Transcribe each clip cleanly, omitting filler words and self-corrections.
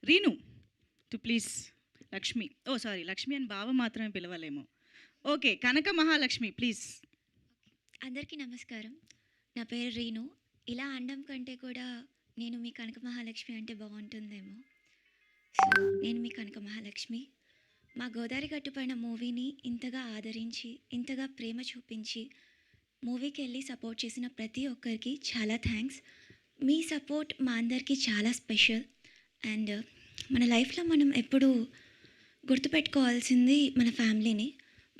రీను టు please Lakshmi. Oh sorry, Lakshmi అని బావ మాత్రమే పిలవలేము. Okay, Kanaka Mahalakshmi please. అందరికీ నమస్కారం. నా పేరు రీను. ఇలా అనడం కంటే కూడా నేను మీ కనక మహాలక్ష్మి అంటే బాగుంటుందేమో. సో నేను మీ కనక మహాలక్ష్మి. మా గోదావరి గట్టు పైన మూవీని ఇంతగా ఆదరించి, ఇంతగా ప్రేమ చూపించి మూవీకి వెళ్ళి సపోర్ట్ చేసిన ప్రతి ఒక్కరికి చాలా థ్యాంక్స్. మీ సపోర్ట్ మా అందరికీ చాలా స్పెషల్. అండ్ మన లైఫ్లో మనం ఎప్పుడూ గుర్తుపెట్టుకోవాల్సింది మన ఫ్యామిలీని,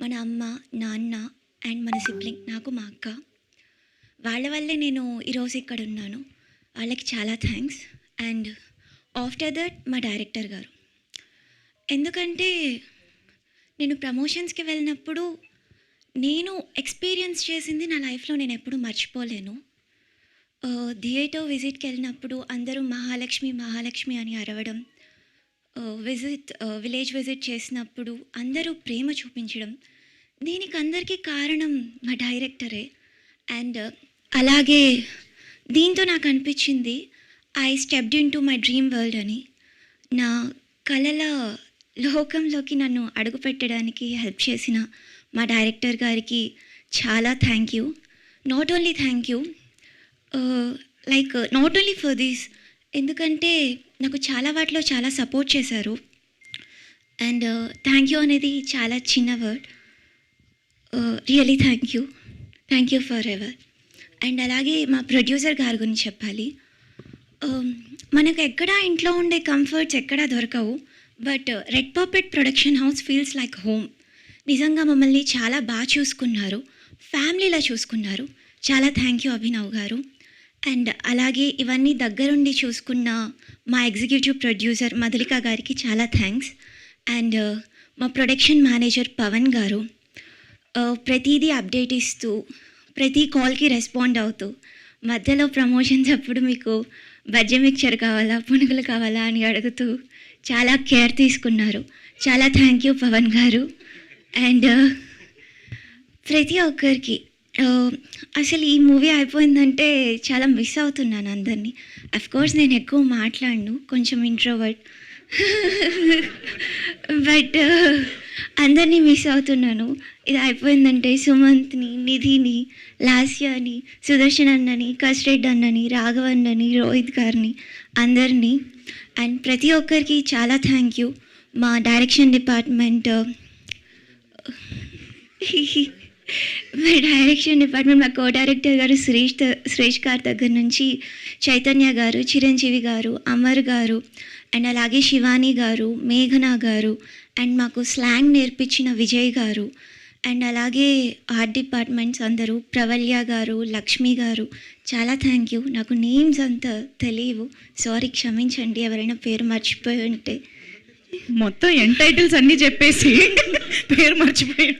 మన అమ్మ, నాన్న అండ్ మన సిబ్లింగ్, నాకు మా అక్క. వాళ్ళ వల్లే నేను ఈరోజు ఇక్కడ ఉన్నాను. వాళ్ళకి చాలా థ్యాంక్స్. అండ్ ఆఫ్టర్ దట్ మా డైరెక్టర్ గారు. ఎందుకంటే నేను ప్రమోషన్స్కి వెళ్ళినప్పుడు నేను ఎక్స్పీరియన్స్ చేసింది నా లైఫ్లో నేను ఎప్పుడూ మర్చిపోలేను. థియేటర్ విజిట్కి వెళ్ళినప్పుడు అందరూ మహాలక్ష్మి మహాలక్ష్మి అని అరవడం, విలేజ్ విజిట్ చేసినప్పుడు అందరూ ప్రేమ చూపించడం, దీనికి అందరికీ కారణం మా డైరెక్టరే. అండ్ అలాగే దీంతో నాకు అనిపించింది I stepped in to my dream world అని. నా కళల లోకంలోకి నన్ను అడుగుపెట్టడానికి హెల్ప్ చేసిన మా డైరెక్టర్ గారికి చాలా thank you. Not only thank you, not only for this, ఎందుకంటే నాకు చాలా వాటిలో చాలా సపోర్ట్ చేశారు. అండ్ థ్యాంక్ యూ అనేది చాలా చిన్న word. Really thank you for ever. And అలాగే మా ప్రొడ్యూసర్ గారి గురించి చెప్పాలి. మనకు ఎక్కడా ఇంట్లో ఉండే కంఫర్ట్స్ ఎక్కడా దొరకవు, but red carpet production house feels like home. నిజంగా మమ్మల్ని చాలా బాగా చూసుకున్నారు, ఫ్యామిలీలా చూసుకున్నారు. చాలా థ్యాంక్ యూ అభినవ్ గారు. అండ్ అలాగే ఇవన్నీ దగ్గరుండి చూసుకున్న మా ఎగ్జిక్యూటివ్ ప్రొడ్యూసర్ మధులిక గారికి చాలా థ్యాంక్స్. అండ్ మా ప్రొడక్షన్ మేనేజర్ పవన్ గారు ప్రతిదీ అప్డేట్ ఇస్తూ, ప్రతి కాల్కి రెస్పాండ్ అవుతూ, మధ్యలో ప్రమోషన్స్ అప్పుడు మీకు బజ్జీ మిక్చర్ కావాలా, పునుగులు కావాలా అని అడుగుతూ చాలా కేర్ తీసుకున్నారు. చాలా థ్యాంక్ యూ పవన్ గారు. అండ్ ప్రతి ఒక్కరికి అసలు ఈ మూవీ అయిపోయిందంటే చాలా మిస్ అవుతున్నాను అందరినీ. అఫ్కోర్స్ నేను ఎక్కువ మాట్లాడను, కొంచెం ఇంట్రోవర్ట్, బట్ అందరినీ మిస్ అవుతున్నాను. ఇది అయిపోయిందంటే సుమంత్ని, నిధిని, లాస్యాని, సుదర్శన్ అన్నని, కస్రెడ్ అన్నని, రాఘవన్నని, రోహిత్ గారిని, అందరినీ. అండ్ ప్రతి ఒక్కరికి చాలా థ్యాంక్ యూ. మా డైరెక్షన్ డిపార్ట్మెంట్, మా కో డైరెక్టర్ గారు సురేష్ గారి దగ్గర నుంచి చైతన్య గారు, చిరంజీవి గారు, అమర్ గారు, అండ్ అలాగే శివాని గారు, మేఘనా గారు, అండ్ మాకు స్లాంగ్ నేర్పించిన విజయ్ గారు, అండ్ అలాగే ఆర్ట్ డిపార్ట్మెంట్స్ అందరూ, ప్రవల్య గారు, లక్ష్మి గారు, చాలా థ్యాంక్ యూ. నాకు నేమ్స్ అంతా తెలియవు, సారీ, క్షమించండి ఎవరైనా పేరు మర్చిపోయి ఉంటే. మొత్తం ఎన్ టైటిల్స్ అన్నీ చెప్పేసి పేరు మర్చిపోయి.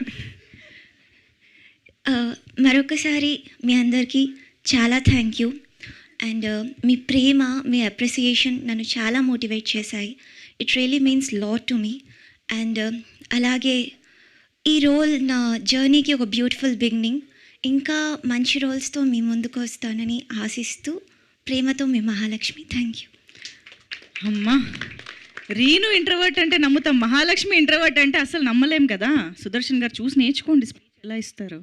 మరొకసారి మీ అందరికీ చాలా thank you. And me Prema, me appreciation నన్ను చాలా మోటివేట్ చేశాయి. It really means lot to me. And అలాగే ఈ రోల్ నా జర్నీకి ఒక బ్యూటిఫుల్ బిగినింగ్. ఇంకా మంచి రోల్స్తో మీ ముందుకు వస్తానని ఆశిస్తూ ప్రేమతో మీ మహాలక్ష్మి. Thank you. అమ్మా, రీను ఇంట్రోవర్ట్ అంటే నమ్ముతాం, మహాలక్ష్మి ఇంట్రోవర్ట్ అంటే అసలు నమ్మలేం కదా. సుదర్శన్ గారు చూసి నేర్చుకోండి స్పీచ్ ఎలా ఇస్తారు.